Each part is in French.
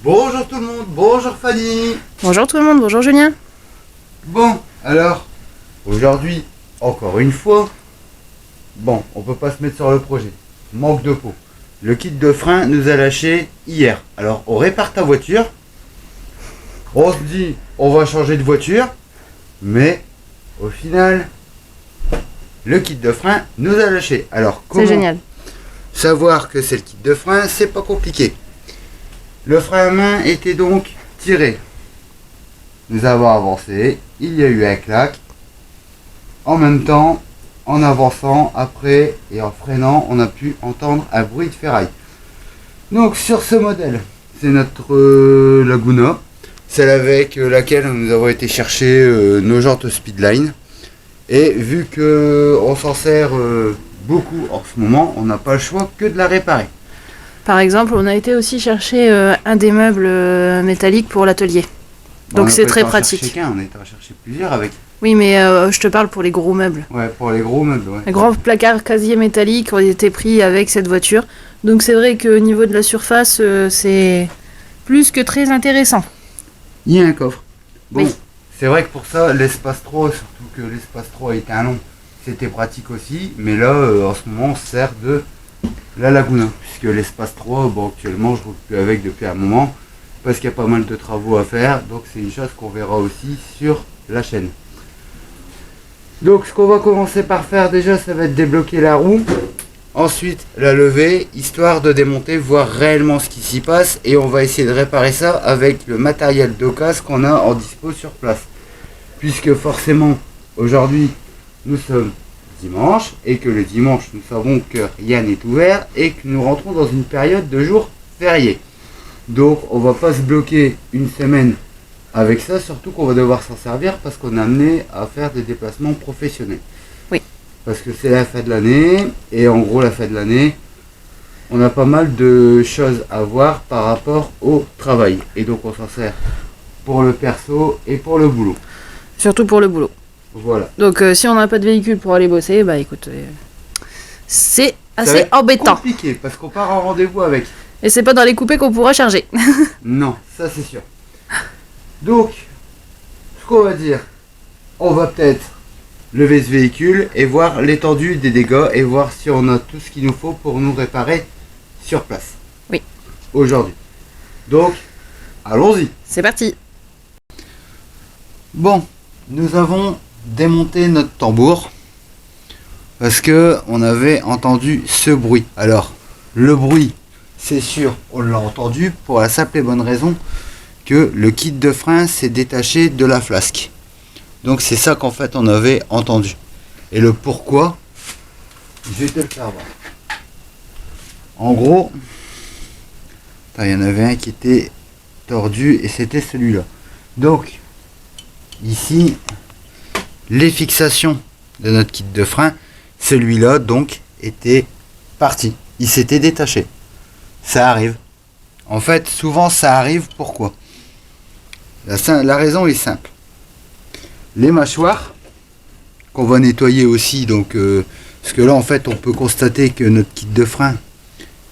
Bonjour tout le monde, bonjour Fanny. Bonjour tout le monde, bonjour Julien. Bon, alors, aujourd'hui, encore une fois, bon, on peut pas se mettre sur le projet. Manque de peau. Le kit de frein nous a lâché hier. Alors, on répare ta voiture. On se dit, on va changer de voiture. Mais, au final, le kit de frein nous a lâché. Alors, comment C'est génial. savoir que c'est le kit de frein? C'est pas compliqué. Le frein à main était donc tiré. Nous avons avancé, il y a eu un clac. En même temps, en avançant, après et en freinant, on a pu entendre un bruit de ferraille. Donc sur ce modèle, c'est notre Laguna, celle avec laquelle nous avons été chercher nos jantes Speedline. Et vu que on s'en sert beaucoup en ce moment, on n'a pas le choix que de la réparer. Par exemple, on a été aussi chercher un des meubles métalliques pour l'atelier. Donc c'est très pratique. On a été en chercher plusieurs avec. Oui, mais je te parle pour les gros meubles. Ouais, pour les gros meubles, ouais. Les grands placards casiers métalliques ont été pris avec cette voiture. Donc c'est vrai qu'au niveau de la surface, c'est plus que très intéressant. Il y a un coffre. Bon, Oui. c'est vrai que pour ça, l'espace 3, surtout que l'espace 3 est un long, c'était pratique aussi. Mais là, en ce moment, on se sert de la Laguna. Puisque l'espace 3, bon, actuellement, je roule plus avec depuis un moment. Parce qu'il y a pas mal de travaux à faire. Donc c'est une chose qu'on verra aussi sur la chaîne. Donc ce qu'on va commencer par faire déjà, ça va être débloquer la roue. Ensuite la lever, histoire de démonter, voir réellement ce qui s'y passe. Et on va essayer de réparer ça avec le matériel d'occasion qu'on a en dispo sur place. Puisque forcément, aujourd'hui, nous sommes dimanche. Et que le dimanche, nous savons que rien n'est ouvert. Et que nous rentrons dans une période de jours fériés. Donc on va pas se bloquer une semaine avec ça, surtout qu'on va devoir s'en servir parce qu'on est amené à faire des déplacements professionnels. Oui. Parce que c'est la fin de l'année, et en gros la fin de l'année, on a pas mal de choses à voir par rapport au travail. Et donc on s'en sert pour le perso et pour le boulot. Surtout pour le boulot. Voilà. Donc si on n'a pas de véhicule pour aller bosser, bah écoute, c'est Ça va assez être embêtant. compliqué parce qu'on part en rendez-vous avec. Et c'est pas dans les coupés qu'on pourra charger. Non, ça c'est sûr. Donc, ce qu'on va dire, on va peut-être lever ce véhicule et voir l'étendue des dégâts et voir si on a tout ce qu'il nous faut pour nous réparer sur place. Oui. Aujourd'hui. Donc, allons-y. C'est parti. Bon, nous avons démonté notre tambour parce que on avait entendu ce bruit. Alors, le bruit, c'est sûr, on l'a entendu pour la simple et bonne raison que le kit de frein s'est détaché de la flasque. Donc c'est ça qu'en fait on avait entendu. Et le pourquoi, je vais te le faire voir. En gros, il y en avait un qui était tordu et c'était celui-là. Donc, ici, les fixations de notre kit de frein, celui-là donc était parti. Il s'était détaché. Ça arrive. En fait, souvent ça arrive. Pourquoi? La raison est simple. Les mâchoires qu'on va nettoyer aussi, donc parce que là en fait on peut constater que notre kit de frein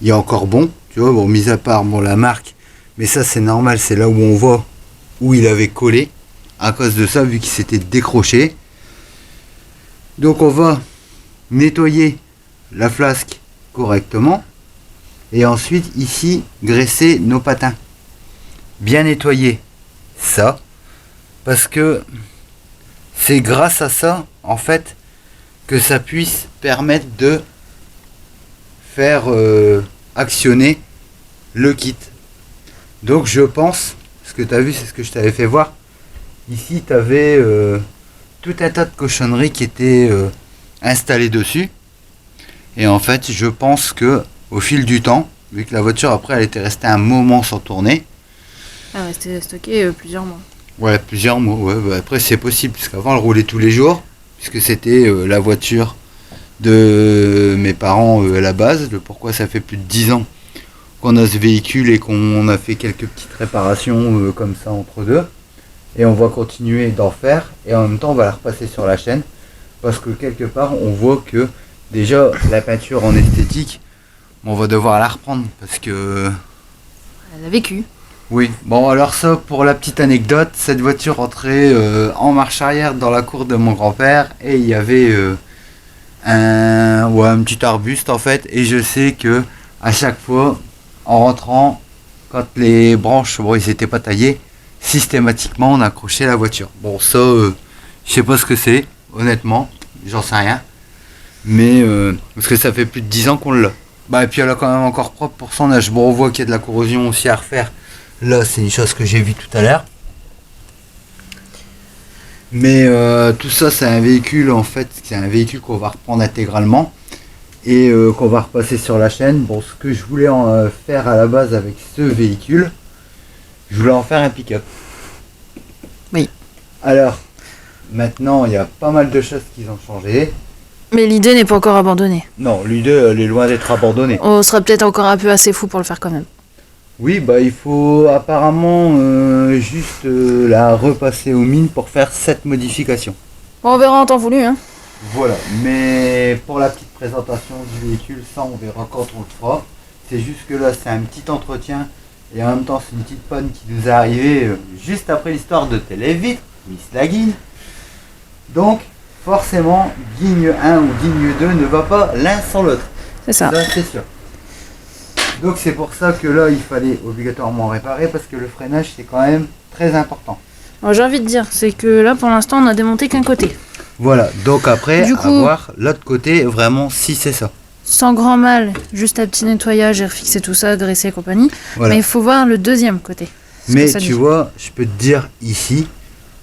il est encore bon, tu vois, bon, mis à part bon, la marque, mais ça c'est normal, c'est là où on voit où il avait collé à cause de ça, vu qu'il s'était décroché. Donc on va nettoyer la flasque correctement. Et ensuite, ici, graisser nos patins. Bien nettoyer ça. Parce que c'est grâce à ça, en fait, que ça puisse permettre de faire actionner le kit. Donc je pense, ce que tu as vu, c'est ce que je t'avais fait voir. Ici, tu avais tout un tas de cochonneries qui étaient installées dessus. Et en fait, je pense que au fil du temps, vu que la voiture après elle était restée un moment sans tourner. Ah, resté stocké plusieurs mois. Ouais, plusieurs mois. Ouais, bah après c'est possible, parce qu'avant elle roulait tous les jours, puisque c'était la voiture de mes parents à la base. Le pourquoi ça fait plus de 10 ans qu'on a ce véhicule et qu'on a fait quelques petites réparations comme ça entre deux. Et on va continuer d'en faire, et en même temps on va la repasser sur la chaîne, parce que quelque part on voit que déjà la peinture en esthétique, on va devoir la reprendre parce que Elle a vécu. Oui, bon alors ça pour la petite anecdote, cette voiture rentrait en marche arrière dans la cour de mon grand-père et il y avait un petit arbuste en fait et je sais que à chaque fois en rentrant, quand les branches bon ils étaient pas taillées, systématiquement on accrochait la voiture. Bon ça je sais pas ce que c'est, honnêtement, j'en sais rien, mais parce que ça fait plus de 10 ans qu'on l'a. Bah et puis elle est quand même encore propre pour son âge. Bon on voit qu'il y a de la corrosion aussi à refaire. Là, c'est une chose que j'ai vue tout à l'heure. Mais tout ça, c'est un véhicule, en fait, c'est un véhicule qu'on va reprendre intégralement et qu'on va repasser sur la chaîne. Bon, ce que je voulais faire à la base avec ce véhicule, je voulais en faire un pick-up. Oui. Alors, maintenant, il y a pas mal de choses qui ont changé. Mais l'idée n'est pas encore abandonnée. Non, l'idée, elle est loin d'être abandonnée. On sera peut-être encore un peu assez fou pour le faire quand même. Oui, bah il faut apparemment juste la repasser aux mines pour faire cette modification. Bon, on verra en temps voulu, hein. Voilà, mais pour la petite présentation du véhicule, ça on verra quand on le fera. C'est juste que là c'est un petit entretien et en même temps c'est une petite panne qui nous est arrivée juste après l'histoire de Télévitre, Miss Laguine. Donc forcément, Guigne 1 ou Guigne 2 ne va pas l'un sans l'autre. C'est ça. Ça c'est sûr. Donc c'est pour ça que là il fallait obligatoirement réparer parce que le freinage c'est quand même très important. Alors, j'ai envie de dire, c'est que là pour l'instant on a démonté qu'un côté. Voilà, donc après Du coup, à voir l'autre côté vraiment si c'est ça. Sans grand mal, juste un petit nettoyage et refixer tout ça, graisser et compagnie. Voilà. Mais il faut voir le deuxième côté. Ce Mais que ça tu dit. vois, je peux te dire ici,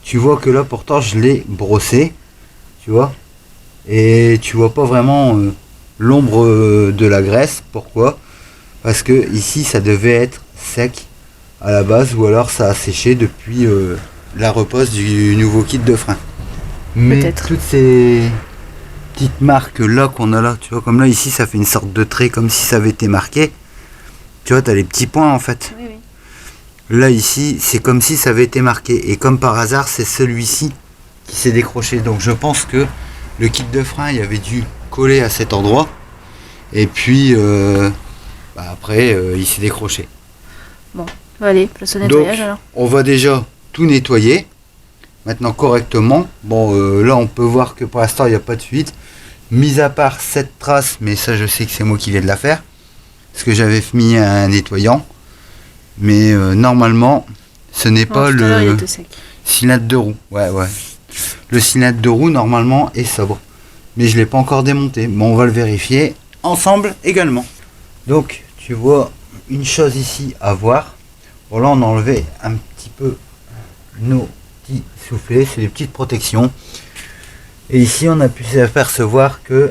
tu vois que là pourtant je l'ai brossé, tu vois, et tu vois pas vraiment l'ombre de la graisse. Pourquoi? Parce que ici ça devait être sec à la base ou alors ça a séché depuis la repose du nouveau kit de frein. Mais Peut-être. toutes ces petites marques là qu'on a là, tu vois, comme là ici ça fait une sorte de trait comme si ça avait été marqué. Tu vois, t'as les petits points en fait. Oui, oui. Là ici c'est comme si ça avait été marqué et comme par hasard c'est celui-ci qui s'est décroché. Donc je pense que le kit de frein il avait dû coller à cet endroit et puis après il s'est décroché. Allez, place au Donc nettoyage alors. on va déjà tout nettoyer maintenant correctement. Bon là on peut voir que pour l'instant il n'y a pas de fuite. Mis à part cette trace, mais ça je sais que c'est moi qui viens de la faire. Parce que j'avais mis un nettoyant. Mais normalement ce n'est Non, pas tout à l'heure, il le était sec. cylindre de roue. Ouais. Le cylindre de roue normalement est sobre. Mais je ne l'ai pas encore démonté. Mais on va le vérifier ensemble également. Donc tu vois une chose ici à voir. Bon là on a enlevé un petit peu nos petits soufflets. C'est des petites protections. Et ici on a pu s'apercevoir que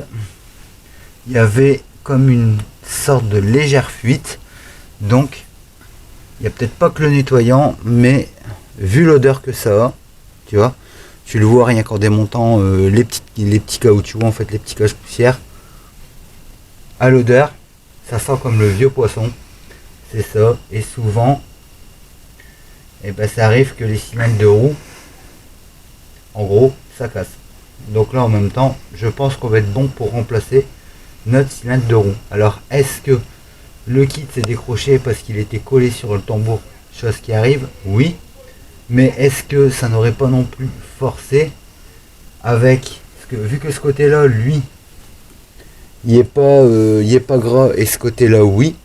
il y avait comme une sorte de légère fuite. Donc il n'y a peut-être pas que le nettoyant, mais vu l'odeur que ça a, tu vois, tu le vois rien qu'en démontant les petits caoutchoucs, en fait les petits cache-poussières. À l'odeur, ça sent comme le vieux poisson. C'est ça. Et souvent, et ben, ça arrive que les cylindres de roue, en gros, ça casse. Donc là en même temps, je pense qu'on va être bon pour remplacer notre cylindre de roue. Alors est-ce que le kit s'est décroché parce qu'il était collé sur le tambour, chose qui arrive? Oui. Mais est-ce que ça n'aurait pas non plus forcé avec... Parce que vu que ce côté-là, lui, il n'est pas gras et ce côté-là, oui.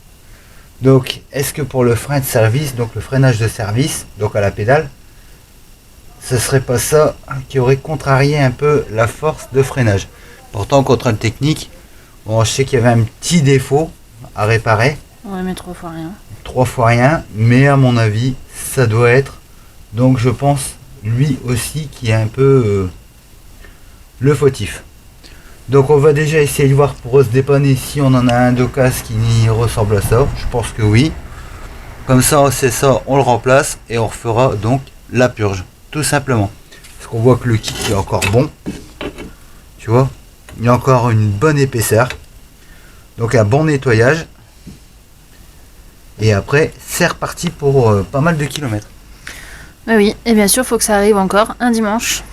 Donc est-ce que pour le frein de service, donc le freinage de service, donc à la pédale, ce serait pas ça qui aurait contrarié un peu la force de freinage? Pourtant, contrôle technique, bon, je sais qu'il y avait un petit défaut à réparer. Ouais, mais 3 fois rien. 3 fois rien, mais à mon avis, ça doit être. Donc je pense lui aussi qui est un peu le fautif. Donc on va déjà essayer de voir pour se dépanner si on en a un d'occasion qui ressemble à ça. Je pense que oui. Comme ça, c'est ça, on le remplace et on refera donc la purge, tout simplement. Parce qu'on voit que le kit est encore bon. Tu vois, il y a encore une bonne épaisseur. Donc un bon nettoyage. Et après, c'est reparti pour pas mal de kilomètres. Ah oui, et bien sûr, faut que ça arrive encore un dimanche.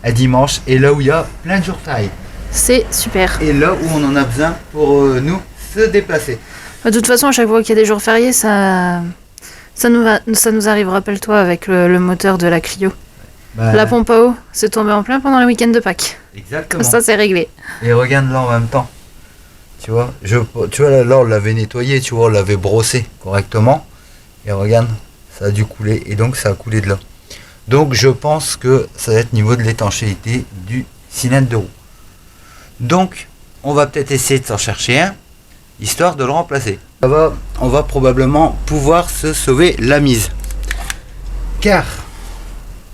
Un dimanche, et là où il y a plein de jours fériés. C'est super. Et là où on en a besoin pour nous se déplacer. De toute façon, à chaque fois qu'il y a des jours fériés, ça Ça nous arrive, rappelle-toi, avec le moteur de la Clio. Bah, La pompe à eau s'est tombée en plein pendant le week-end de Pâques. exactement. Ça, c'est réglé. Et regarde là en même temps. Tu vois, tu vois là, on l'avait nettoyé, tu vois, on l'avait brossé correctement. Et regarde, ça a dû couler. Et donc ça a coulé de là. Donc je pense que ça va être niveau de l'étanchéité du cylindre de roue. Donc on va peut-être essayer de s'en chercher un, histoire de le remplacer. On va probablement pouvoir se sauver la mise. Car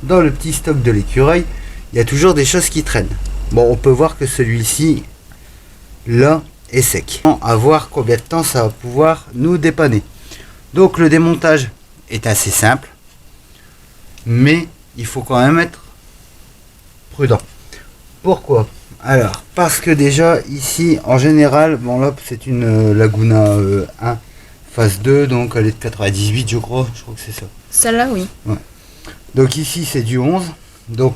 dans le petit stock de l'écureuil, il y a toujours des choses qui traînent. Bon, on peut voir que celui-ci, là, est sec. À voir combien de temps ça va pouvoir nous dépanner. Donc le démontage est assez simple, mais il faut quand même être prudent. Pourquoi? Alors, parce que déjà ici, en général, bon là c'est une Laguna 1 phase 2, donc elle est de 98 je crois que c'est ça. Celle-là, oui. Donc ici c'est du 11, donc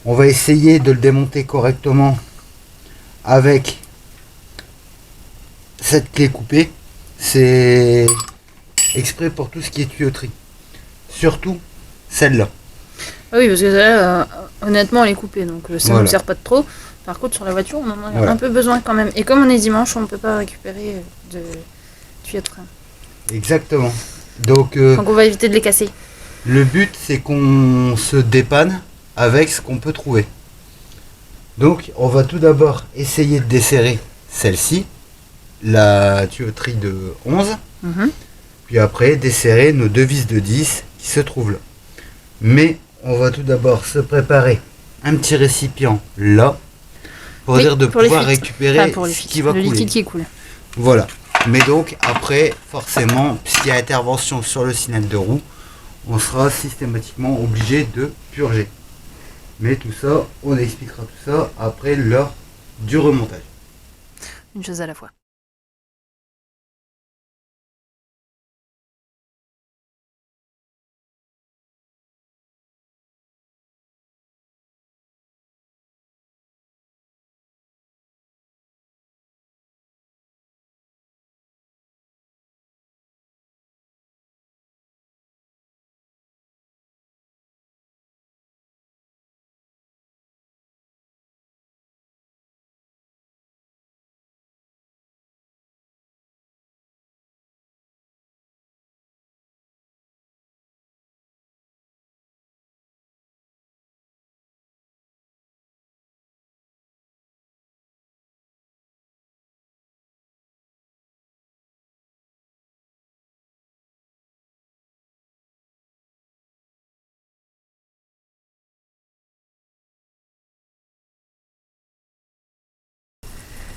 on va essayer de le démonter correctement avec cette clé coupée. C'est exprès pour tout ce qui est tuyauterie, surtout celle-là. Ah oui, parce que celle-là, honnêtement, elle est coupée, donc ça ne Voilà. nous sert pas de trop. Par contre, sur la voiture, on en a Voilà. un peu besoin quand même. Et comme on est dimanche, on ne peut pas récupérer de tuyauterie. Exactement. Donc Donc on va éviter de les casser. le but c'est qu'on se dépanne avec ce qu'on peut trouver. Donc on va tout d'abord essayer de desserrer celle-ci, la tuyauterie de 11, Mhm. puis après desserrer nos deux vis de 10 qui se trouvent là. Mais on va tout d'abord se préparer un petit récipient là, pour Oui, dire de pour les pouvoir fuites. récupérer Enfin, pour les ce fuites, qui va le couler. liquide qui coule. Voilà. Mais donc après, forcément, puisqu'il y a intervention sur le cylindre de roue, on sera systématiquement obligé de purger. Mais tout ça, on expliquera tout ça après lors du remontage. Une chose à la fois.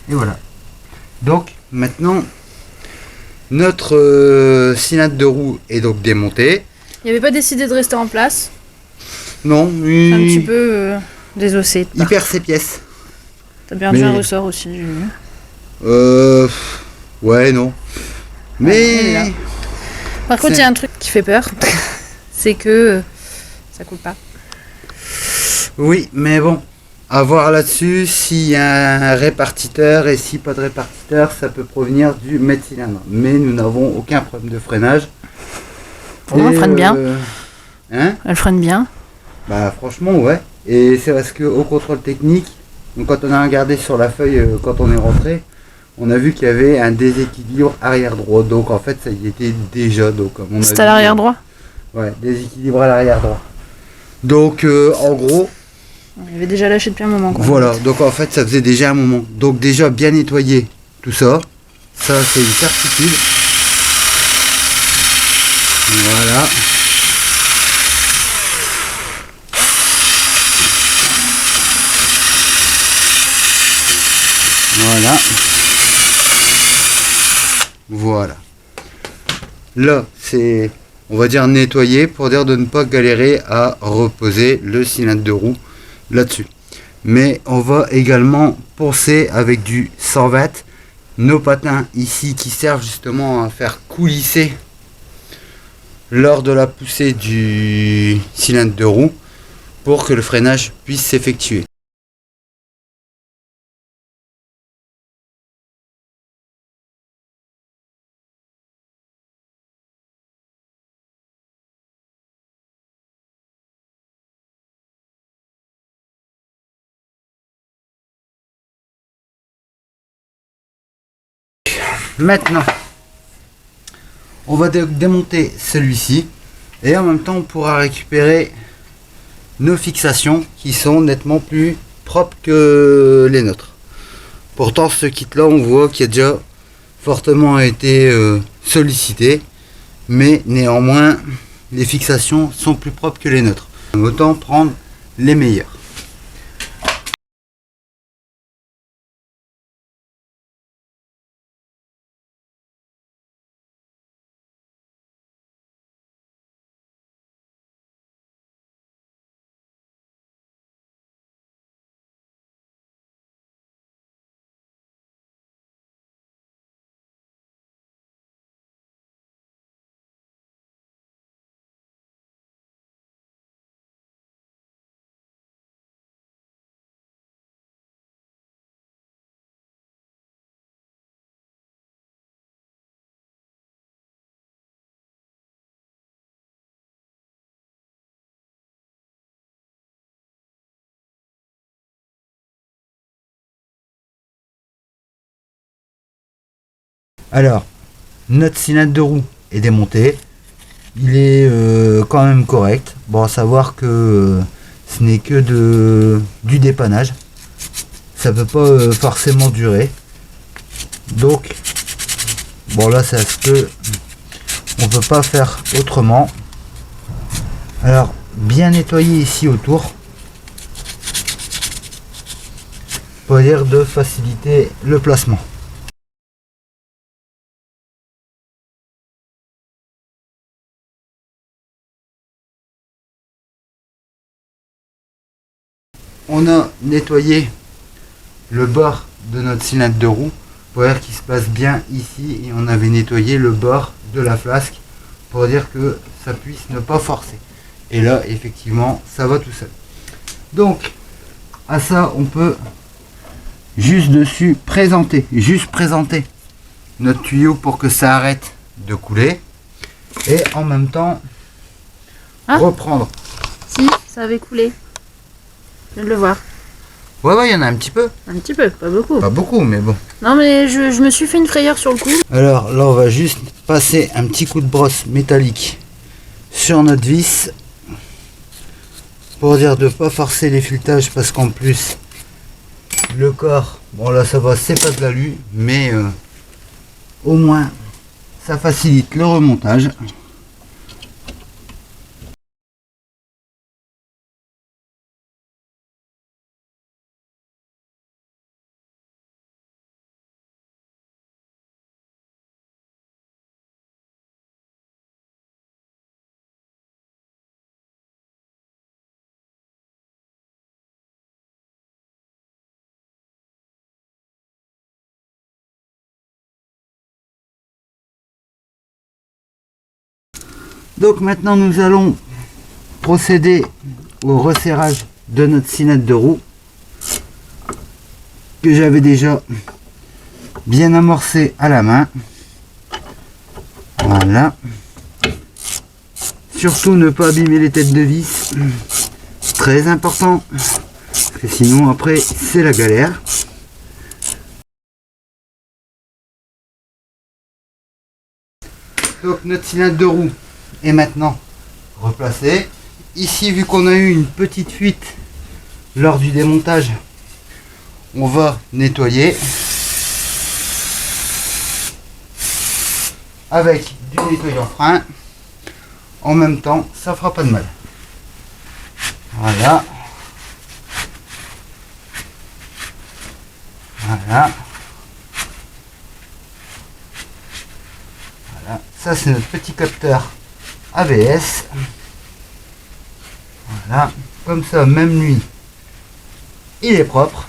Et voilà. Donc maintenant, notre cylindre de roue est donc démonté. Il n'y avait pas décidé de rester en place. Non, Un petit peu désossé. il perd ses pièces. T'as perdu Mais- un ressort aussi, j'ai vu. Ouais, non. il est là. Mais Par contre, il y a un truc qui fait peur. C'est que ça coule pas. oui, mais bon, à voir là-dessus s'il y a un répartiteur et si pas de répartiteur, ça peut provenir du maître cylindre. Mais nous n'avons aucun problème de freinage. Pour moi, elle freine bien. Hein? Elle freine bien. Bah franchement, ouais. Et c'est parce qu'au contrôle technique, donc quand on a regardé sur la feuille quand on est rentré, on a vu qu'il y avait un déséquilibre arrière droit. Donc en fait, ça y était déjà. Donc à mon C'est à avis, l'arrière droit. Ouais, déséquilibre à l'arrière droit. Donc en gros, Il avait déjà lâché depuis un moment. Quoi. voilà. Donc en fait, ça faisait déjà un moment. Donc déjà bien nettoyer tout ça. Ça, c'est une certitude. Voilà. Voilà. Voilà. Là, c'est, on va dire, nettoyer pour dire de ne pas galérer à reposer le cylindre de roue là-dessus. Mais on va également poncer avec du 120 nos patins ici qui servent justement à faire coulisser lors de la poussée du cylindre de roue pour que le freinage puisse s'effectuer. Maintenant, on va démonter celui-ci et en même temps on pourra récupérer nos fixations qui sont nettement plus propres que les nôtres. Pourtant ce kit là on voit qu'il a déjà fortement été sollicité, mais néanmoins les fixations sont plus propres que les nôtres. Autant prendre les meilleurs. Alors, notre cylindre de roue est démonté. Il est quand même correct. Bon, à savoir que ce n'est que du dépannage. Ça peut pas forcément durer. Donc, bon là, c'est ce que on peut pas faire autrement. Alors, bien nettoyer ici autour. Pour dire de faciliter le placement. On a nettoyé le bord de notre cylindre de roue pour dire qu'il se passe bien ici, et on avait nettoyé le bord de la flasque pour dire que ça puisse ne pas forcer. Et là effectivement ça va tout seul. Donc à ça on peut juste dessus présenter notre tuyau pour que ça arrête de couler et en même temps reprendre. Si, ça avait coulé. Je viens de le voir. Ouais, il y en a un petit peu. Un petit peu, pas beaucoup. Pas beaucoup, mais bon. Non, mais je me suis fait une frayeur sur le coup. Alors là, on va juste passer un petit coup de brosse métallique sur notre vis pour dire de pas forcer les filetage, parce qu'en plus le corps, bon là ça va, c'est pas de l'alu, mais au moins ça facilite le remontage. Donc maintenant nous allons procéder au resserrage de notre cylindre de roue que j'avais déjà bien amorcé à la main. Voilà. Surtout ne pas abîmer les têtes de vis, très important, parce que sinon après c'est la galère. Donc notre cylindre de roue est maintenant replacé. Ici, vu qu'on a eu une petite fuite lors du démontage, on va nettoyer avec du nettoyant frein. En même temps, ça fera pas de mal. Voilà. Voilà. Voilà. Ça, c'est notre petit capteur ABS. Voilà. Comme ça, même lui, il est propre.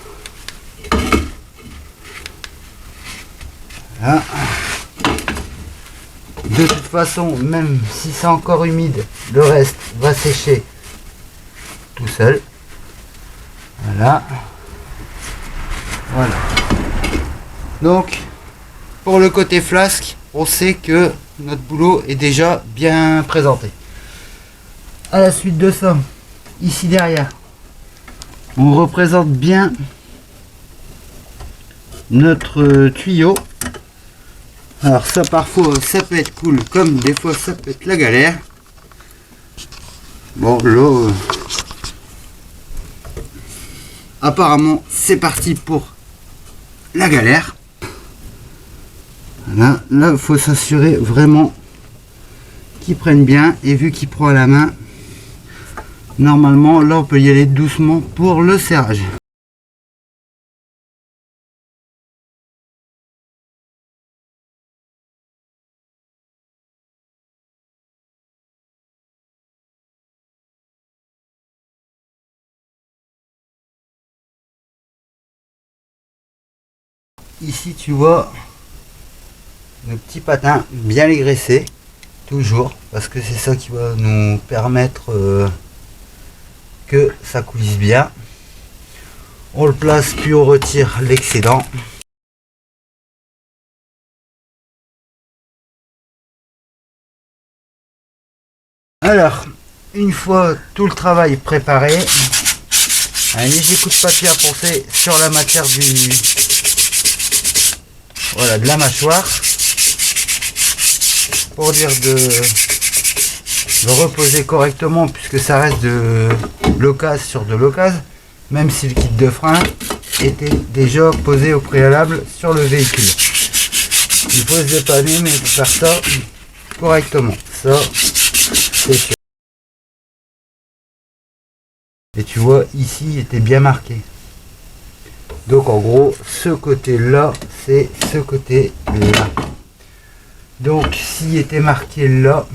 Voilà. De toute façon, même si c'est encore humide, le reste va sécher tout seul. Voilà. Voilà. Donc, pour le côté flasque, on sait que notre boulot est déjà bien présenté. À la suite de ça, ici derrière, on représente bien notre tuyau Alors ça parfois ça peut être cool comme des fois ça peut être la galère. Bon là apparemment c'est parti pour la galère. Là il faut s'assurer vraiment qu'ils prennent bien, et vu qu'il prend à la main, normalement là on peut y aller doucement pour le serrage. Ici tu vois nos petits patins, bien les graisser toujours, parce que c'est ça qui va nous permettre que ça coulisse bien. On le place puis on retire l'excédent. Alors une fois tout le travail préparé, un léger coup de papier à poncer sur la matière de la mâchoire, pour dire de reposer correctement, puisque ça reste de l'occasion sur de l'occasion, même si le kit de frein était déjà posé au préalable sur le véhicule. Il faut se dépanner, mais il faut faire ça correctement, ça c'est sûr. Et tu vois ici il était bien marqué, donc en gros ce côté là c'est ce côté là. Donc s'il était marqué là,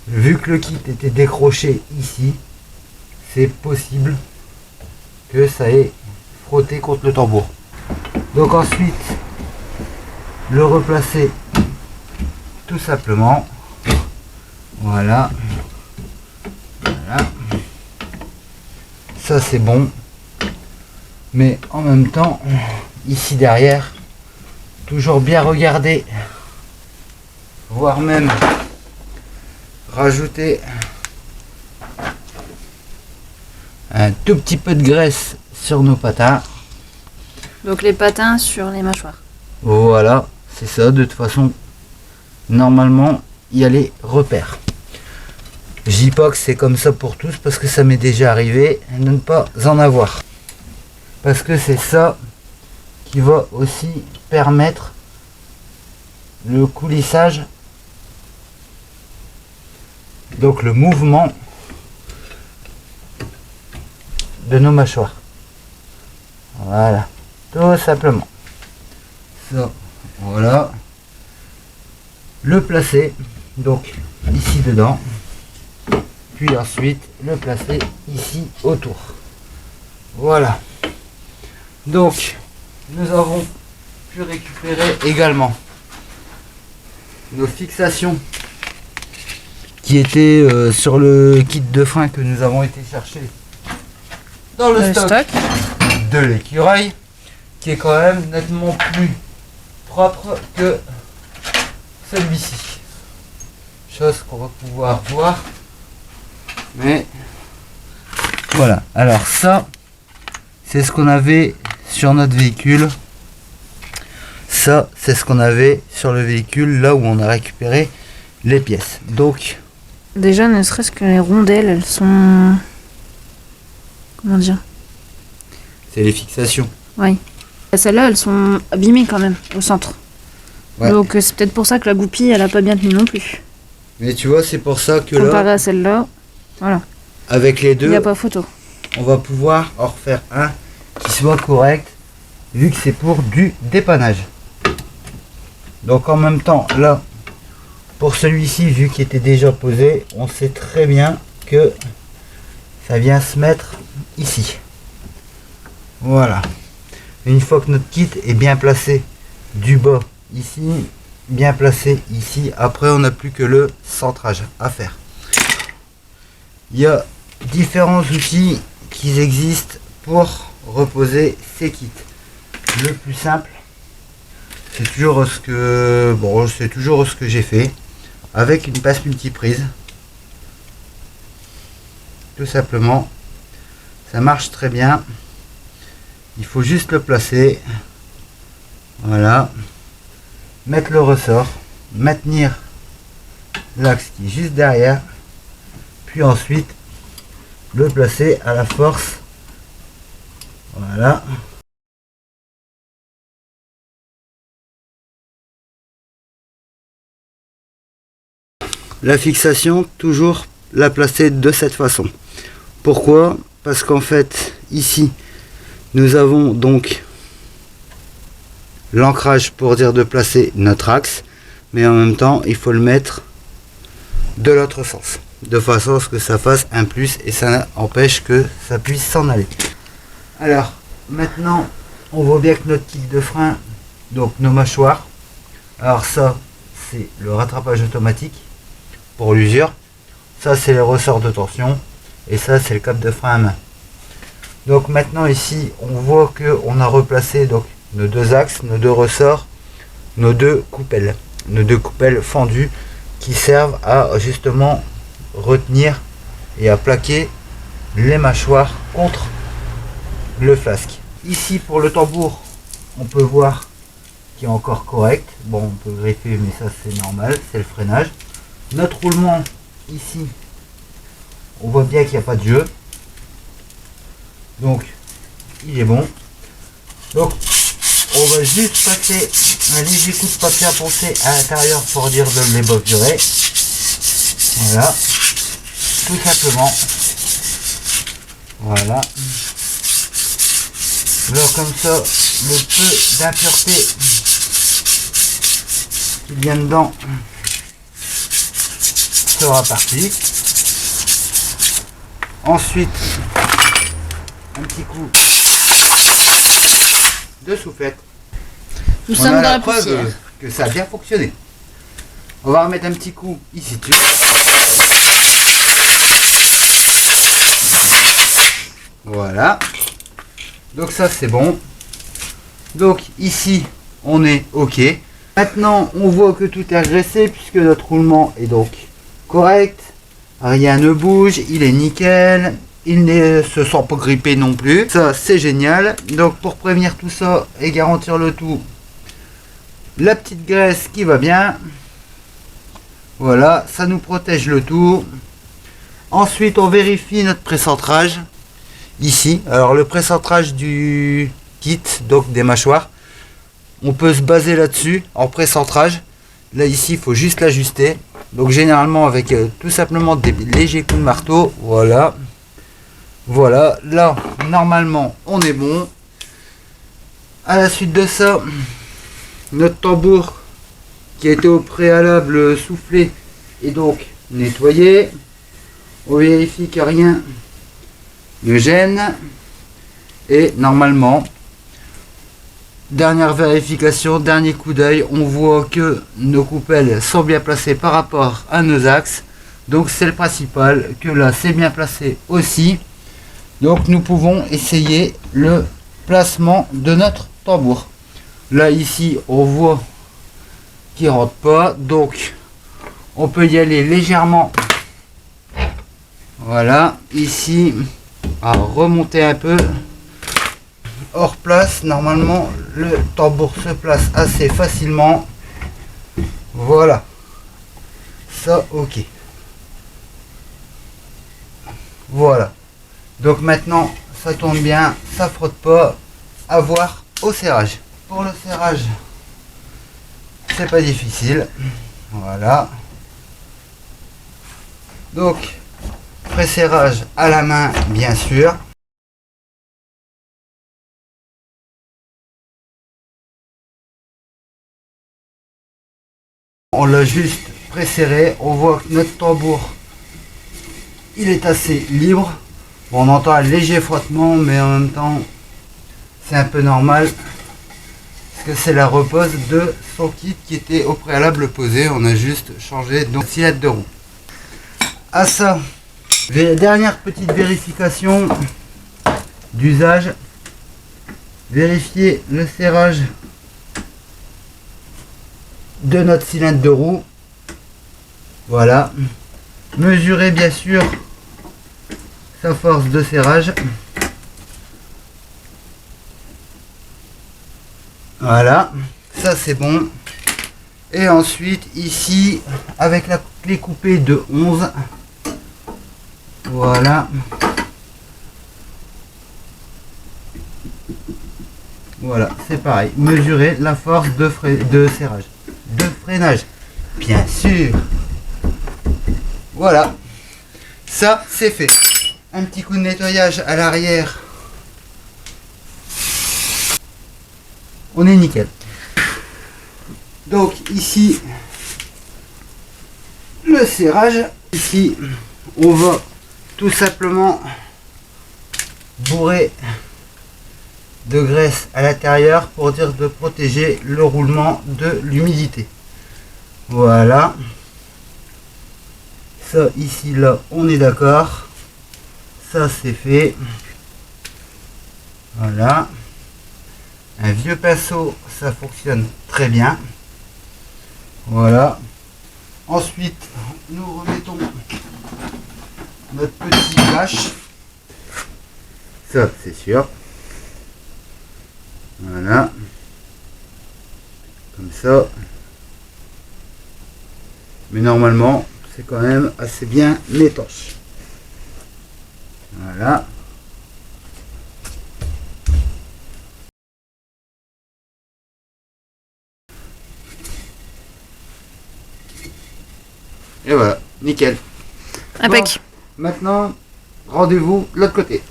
vu que le kit était décroché ici, c'est possible que ça ait frotté contre le tambour. Donc ensuite le replacer tout simplement. Voilà, voilà, ça c'est bon, mais en même temps ici derrière toujours bien regarder, voire même rajouter un tout petit peu de graisse sur nos patins. Donc les patins sur les mâchoires. Voilà, c'est ça. De toute façon, normalement, il y a les repères. Je dis pas que c'est comme ça pour tous, parce que ça m'est déjà arrivé de ne pas en avoir. Parce que c'est ça qui va aussi permettre le coulissage, donc le mouvement de nos mâchoires. Voilà, tout simplement. Ça, voilà. Le placer, donc ici dedans, puis ensuite le placer ici autour. Voilà. Donc, nous avons pu récupérer également nos fixations qui étaient sur le kit de frein que nous avons été chercher dans le stock de l'écureuil, qui est quand même nettement plus propre que celui-ci, chose qu'on va pouvoir voir. Mais voilà, alors ça c'est ce qu'on avait sur notre véhicule, ça c'est ce qu'on avait sur le véhicule là où on a récupéré les pièces. Donc déjà, ne serait-ce que les rondelles, elles sont, comment dire, c'est les fixations. oui, celles-là elles sont abîmées quand même au centre. Ouais. Donc c'est peut-être pour ça que la goupille elle a pas bien tenu non plus. Mais tu vois, c'est pour ça que comparé là, à celle-là, voilà, avec les il deux, n'y a pas photo. on va pouvoir en refaire un qui soit correct, vu que c'est pour du dépannage. Donc en même temps, là, pour celui-ci, vu qu'il était déjà posé, on sait très bien que ça vient se mettre ici. Voilà. Une fois que notre kit est bien placé du bas ici, bien placé ici, après on n'a plus que le centrage à faire. Il y a différents outils qui existent pour reposer ces kits. Le plus simple, c'est toujours ce que j'ai fait avec une passe multiprise. Tout simplement, ça marche très bien. Il faut juste le placer. Voilà. mettre le ressort, maintenir l'axe qui est juste derrière, puis ensuite le placer à la force. Voilà. La fixation, toujours la placer de cette façon. Pourquoi? Parce qu'en fait, ici, nous avons donc l'ancrage pour dire de placer notre axe, mais en même temps, il faut le mettre de l'autre sens, de façon à ce que ça fasse un plus et ça empêche que ça puisse s'en aller. Alors, maintenant, on voit bien que notre kit de frein, donc nos mâchoires, alors ça, c'est le rattrapage automatique pour l'usure, ça c'est les ressorts de torsion et ça c'est le cap de frein à main. Donc maintenant ici on voit que on a replacé donc nos deux axes, nos deux ressorts, nos deux coupelles fendues qui servent à justement retenir et à plaquer les mâchoires contre le flasque. Ici pour le tambour on peut voir qu'il est encore correct, bon on peut greffer mais ça c'est normal, c'est le freinage. Notre roulement ici, on voit bien qu'il n'y a pas de jeu, donc il est bon. Donc on va juste passer un léger coup de papier à poncer à l'intérieur pour dire de l'ébobturer. Voilà, tout simplement. Voilà. Alors comme ça, le peu d'impureté qui vient dedans sera parti. Ensuite, un petit coup de soufflette. Nous sommes dans la preuve poussière. que ça a bien fonctionné. On va remettre un petit coup ici dessus. Voilà. Donc ça c'est bon. Donc ici on est OK. Maintenant on voit que tout est agressé puisque notre roulement est donc correct. Rien ne bouge, il est nickel. Il ne se sent pas grippé non plus. Ça c'est génial. Donc pour prévenir tout ça et garantir le tout, la petite graisse qui va bien. Voilà, ça nous protège le tout. Ensuite on vérifie notre précentrage. Ici, alors le précentrage du kit, donc des mâchoires, on peut se baser là-dessus en précentrage. Là ici il faut juste l'ajuster, donc généralement avec tout simplement des légers coups de marteau. Voilà, voilà, là normalement on est bon. À la suite de ça, notre tambour qui a été au préalable soufflé et donc nettoyé. On vérifie que rien ne gêne et normalement, dernière vérification, dernier coup d'œil, on voit que nos coupelles sont bien placées par rapport à nos axes, donc c'est le principal, que là c'est bien placé aussi. Donc nous pouvons essayer le placement de notre tambour. Là ici on voit qu'il rentre pas, donc on peut y aller légèrement. Voilà, ici à remonter un peu hors place. Normalement le tambour se place assez facilement. Voilà, ça ok. Voilà, donc maintenant ça tourne bien, ça frotte pas. À voir au serrage. Pour le serrage c'est pas difficile. Voilà, donc pré-serrage à la main bien sûr. On l'a juste pré-serré, on voit que notre tambour il est assez libre. Bon, on entend un léger frottement mais en même temps c'est un peu normal parce que c'est la repose de son kit qui était au préalable posé. On a juste changé donc cylindre de roue. À ça, dernière petite vérification d'usage, vérifier le serrage de notre cylindre de roue. Voilà, mesurer bien sûr sa force de serrage. Voilà, ça c'est bon. Et ensuite ici avec la clé coupée de 11. Voilà. Voilà, c'est pareil. Mesurer la force de serrage. De freinage. Bien sûr. Voilà. Ça, c'est fait. Un petit coup de nettoyage à l'arrière. On est nickel. Donc ici, le serrage. Ici, on va tout simplement bourrer de graisse à l'intérieur pour dire de protéger le roulement de l'humidité. Voilà. Ça ici là on est d'accord. Ça c'est fait. Voilà. Un vieux pinceau, ça fonctionne très bien. Voilà. Ensuite nous remettons notre petit cache. Ça c'est sûr. Voilà, comme ça. Mais normalement, c'est quand même assez bien étanche. Voilà. Et voilà, nickel. Impec. Bon, maintenant, rendez-vous de l'autre côté.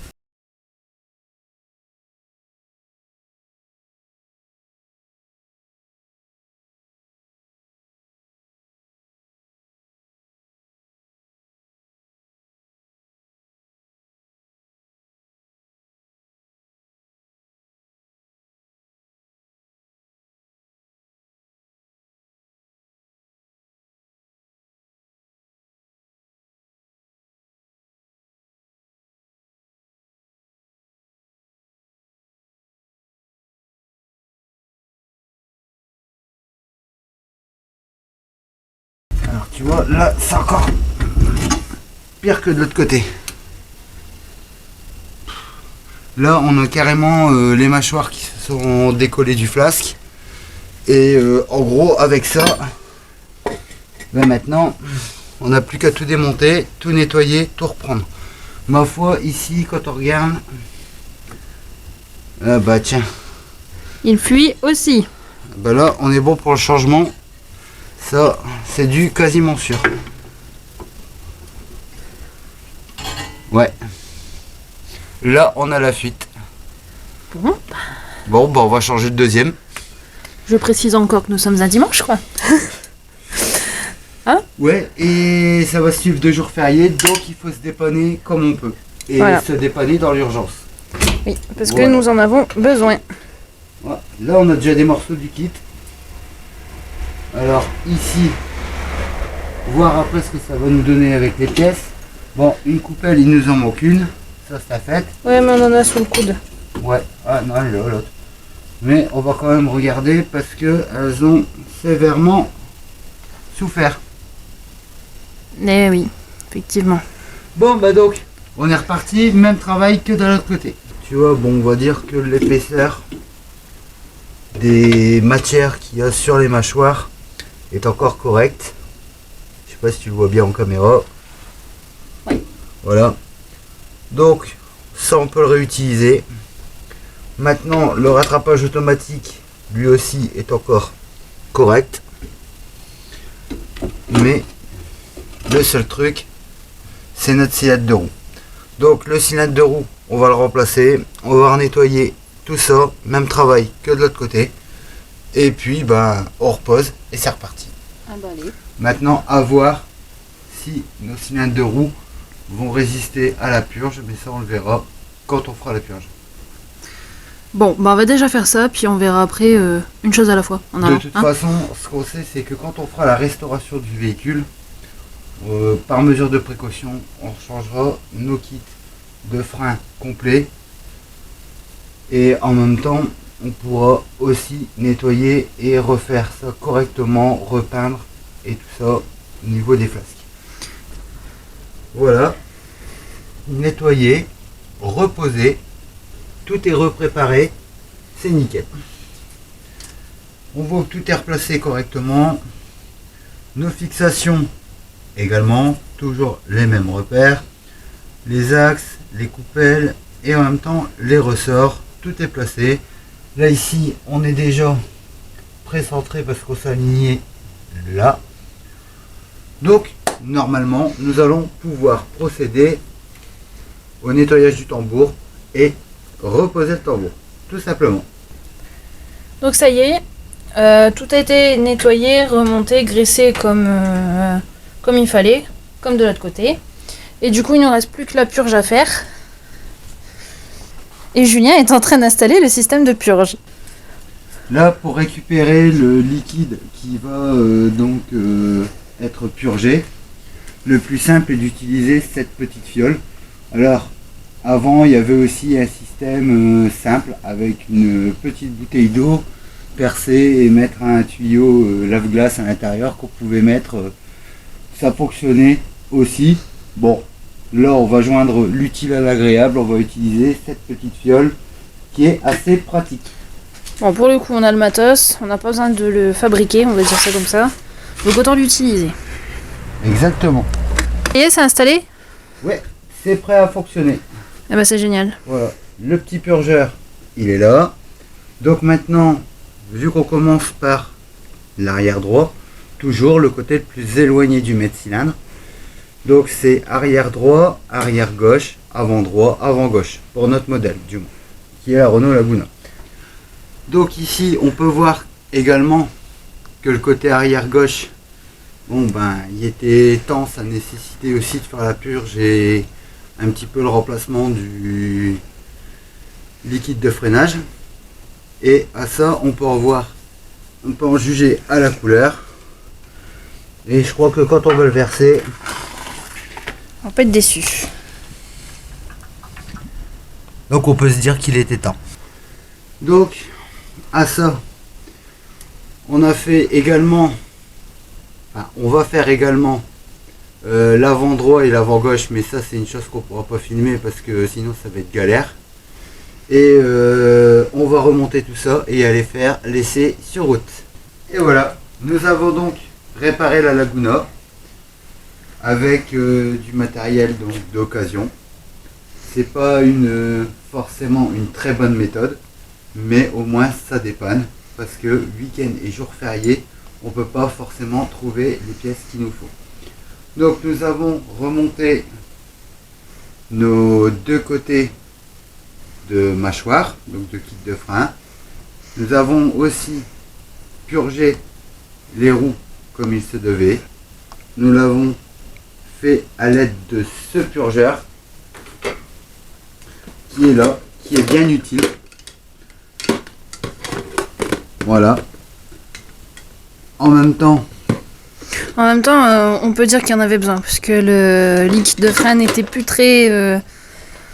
Alors tu vois, là c'est encore pire que de l'autre côté. Là on a carrément les mâchoires qui se sont décollées du flasque. Et en gros avec ça, ben maintenant on n'a plus qu'à tout démonter, tout nettoyer, tout reprendre. Ma foi ici quand on regarde, ah bah tiens, Il fuit aussi. bah là on est bon pour le changement. Ça c'est du quasiment sûr. Ouais. Là on a la fuite. Bon. Bon bah on va changer de deuxième. Je précise encore que nous sommes un dimanche, quoi. Ouais, et ça va suivre 2 jours fériés, donc il faut se dépanner comme on peut. Et Voilà. se dépanner dans l'urgence. Oui, parce Voilà. que nous en avons besoin. Voilà. Là on a déjà des morceaux du kit. Alors ici, voir après ce que ça va nous donner avec les pièces. Bon, une coupelle, il nous en manque une. Ça c'est la fête. Ouais, mais on en a sous le coude. Ouais, ah non, elle est là, l'autre. Mais on va quand même regarder parce que elles ont sévèrement souffert. Eh oui, effectivement. Bon bah donc, on est reparti, même travail que de l'autre côté. Tu vois, bon on va dire que l'épaisseur des matières qu'il y a sur les mâchoires est encore correcte. Je sais pas si tu le vois bien en caméra. Oui. Voilà. Donc ça on peut le réutiliser. Maintenant le rattrapage automatique lui aussi est encore correct. Mais le seul truc c'est notre cylindre de roue. Donc le cylindre de roue on va le remplacer. On va nettoyer tout ça. Même travail que de l'autre côté. Et puis ben on repose et c'est reparti. Ah bah allez. Maintenant à voir si nos cylindres de roue vont résister à la purge. Mais ça on le verra quand on fera la purge. Bon, bah on va déjà faire ça, puis on verra après une chose à la fois. En De allant, toute hein. façon, ce qu'on sait, c'est que quand on fera la restauration du véhicule, par mesure de précaution, on changera nos kits de frein complets. Et en même temps, on pourra aussi nettoyer et refaire ça correctement, repeindre et tout ça au niveau des flasques. Voilà. Nettoyer, reposer, tout est repréparé, c'est nickel. On voit que tout est replacé correctement. Nos fixations également, toujours les mêmes repères. Les axes, les coupelles et en même temps les ressorts, tout est placé. Là ici, on est déjà précentré parce qu'on s'est aligné là. Donc normalement, nous allons pouvoir procéder au nettoyage du tambour et reposer le tambour, tout simplement. Donc ça y est, tout a été nettoyé, remonté, graissé comme il fallait, comme de l'autre côté. Et du coup, il ne nous reste plus que la purge à faire. Et Julien est en train d'installer le système de purge. Là, pour récupérer le liquide qui va être purgé, le plus simple est d'utiliser cette petite fiole. Alors, avant, il y avait aussi un système simple avec une petite bouteille d'eau percée et mettre un tuyau lave-glace à l'intérieur qu'on pouvait mettre. Ça fonctionnait aussi. Bon, là, on va joindre l'utile à l'agréable. On va utiliser cette petite fiole qui est assez pratique. Bon, pour le coup, on a le matos, on n'a pas besoin de le fabriquer, on va dire ça comme ça. Donc autant l'utiliser. Exactement. Et c'est installé? Ouais, c'est prêt à fonctionner. Ah bah c'est génial. Voilà, le petit purgeur, il est là. Donc maintenant, vu qu'on commence par l'arrière droit, toujours le côté le plus éloigné du mètre-cylindre. Donc c'est arrière droit, arrière gauche, avant droit, avant gauche, pour notre modèle du moins, qui est la Renault Laguna. Donc ici, on peut voir également que le côté arrière gauche, bon ben, il était temps, ça nécessitait aussi de faire la purge et un petit peu le remplacement du liquide de freinage. Et à ça, on peut en juger à la couleur. Et je crois que quand on va le verser, On peut être déçu. donc on peut se dire qu'il était temps. Donc à ça, on a fait également, on va faire également l'avant droit et l'avant gauche, mais ça c'est une chose qu'on pourra pas filmer parce que sinon ça va être galère. Et on va remonter tout ça et aller faire l'essai sur route. Et voilà, nous avons donc réparé la Laguna avec du matériel donc d'occasion. C'est pas forcément une très bonne méthode, mais au moins ça dépanne parce que week-end et jour férié, on peut pas forcément trouver les pièces qu'il nous faut. Donc nous avons remonté nos deux côtés de mâchoire, donc de kit de frein. Nous avons aussi purgé les roues comme il se devait. Nous l'avons fait à l'aide de ce purgeur qui est là, qui est bien utile. Voilà. En même temps, on peut dire qu'il y en avait besoin parce que le liquide de frein n'était plus très,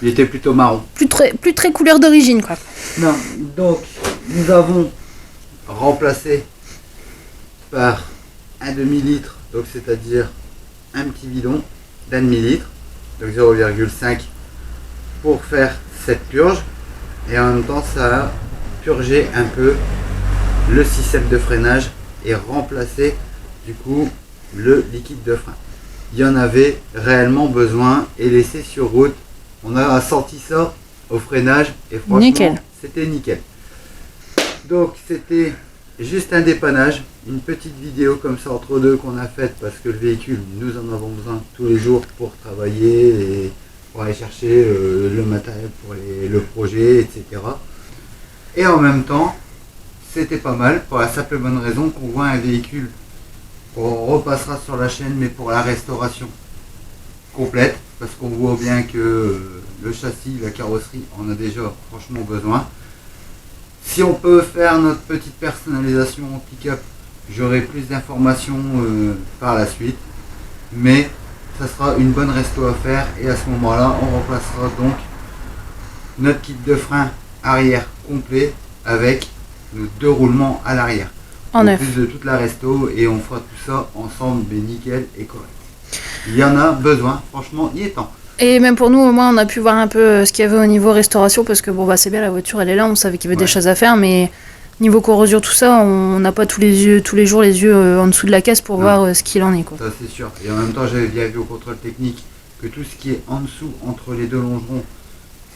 il était plutôt marron. plus très couleur d'origine quoi. Non, donc nous avons remplacé par un demi-litre, donc c'est-à-dire un petit bidon d'un demi-litre, donc 0,5 pour faire cette purge. Et en même temps, ça a purgé un peu le système de freinage et remplacé du coup le liquide de frein. Il y en avait réellement besoin et laissé sur route. On a senti ça au freinage et franchement Nickel. C'était nickel. Donc c'était juste un dépannage, une petite vidéo comme ça entre deux qu'on a faite parce que le véhicule, nous en avons besoin tous les jours pour travailler et pour aller chercher le matériel pour le projet, etc. Et en même temps, c'était pas mal pour la simple et bonne raison qu'on voit un véhicule qu'on repassera sur la chaîne, mais pour la restauration complète, parce qu'on voit bien que le châssis, la carrosserie en a déjà franchement besoin. Si on peut faire notre petite personnalisation en pick-up, j'aurai plus d'informations par la suite, mais ça sera une bonne resto à faire et à ce moment-là, on remplacera donc notre kit de frein arrière complet avec nos deux roulements à l'arrière. En neuf. Plus de toute la resto et on fera tout ça ensemble, mais nickel et correct. Il y en a besoin, franchement, il est temps. Et même pour nous, au moins, on a pu voir un peu ce qu'il y avait au niveau restauration parce que bon, bah c'est bien, la voiture elle est là, on savait qu'il y avait des choses à faire, mais Niveau corrosion, tout ça, on n'a pas tous les jours les yeux en dessous de la caisse pour Non. voir ce qu'il en est, quoi. Ça c'est sûr. Et en même temps, j'avais bien vu au contrôle technique que tout ce qui est en dessous, entre les deux longerons,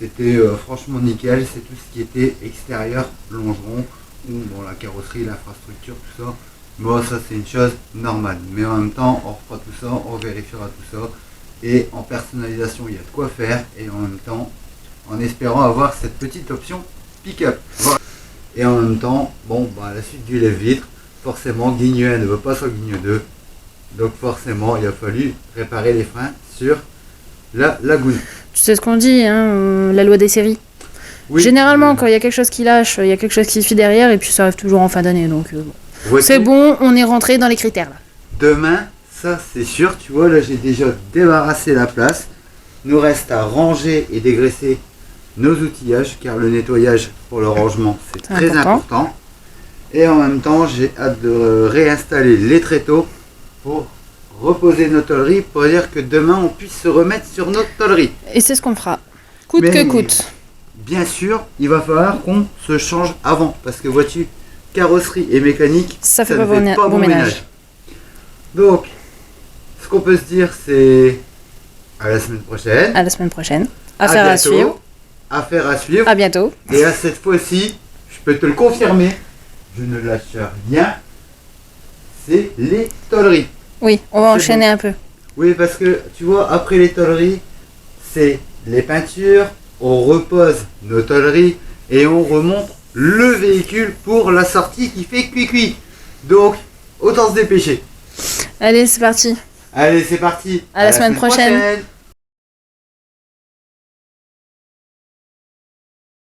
c'était franchement nickel. C'est tout ce qui était extérieur, longeron, ou bon, la carrosserie, l'infrastructure, tout ça. Bon, ça c'est une chose normale. Mais en même temps, on refera tout ça, on vérifiera tout ça. Et en personnalisation, il y a de quoi faire. Et en même temps, en espérant avoir cette petite option pick-up. Voilà. Et en même temps, bon, bah, à la suite du lève-vitre, forcément, Guigne 1 ne veut pas sur Guigne 2. Donc forcément, il a fallu réparer les freins sur la Lagoon. Tu sais ce qu'on dit, hein, la loi des séries. Oui, Généralement, quand il y a quelque chose qui lâche, il y a quelque chose qui suit derrière, et puis ça arrive toujours en fin d'année, donc bon. voici, C'est bon, on est rentré dans les critères, là. demain, ça c'est sûr, tu vois, là j'ai déjà débarrassé la place. Nous reste à ranger et dégraisser nos outillages, car le nettoyage pour le rangement, c'est C'est très important. Et en même temps, j'ai hâte de réinstaller les tréteaux pour reposer nos tôleries, pour dire que demain on puisse se remettre sur notre tôlerie. Et c'est ce qu'on fera. Coûte Mais- que coûte. Bien sûr, il va falloir qu'on se change avant, parce que vois-tu, carrosserie et mécanique, Ça fait ne pas bon ménage. Donc, ce qu'on peut se dire, c'est à la semaine prochaine. À la semaine prochaine. Affaire à bientôt. suivre. Affaire à suivre. À bientôt. Et à cette fois-ci, je peux te le confirmer, je ne lâche rien. C'est les tôleries. Oui, on va C'est enchaîner un peu. Oui, parce que tu vois, après les tôleries, c'est les peintures, on repose nos tôleries et on remonte le véhicule pour la sortie qui fait cuit-cuit. Donc, autant se dépêcher. Allez, c'est parti. Allez, c'est parti. À la semaine prochaine.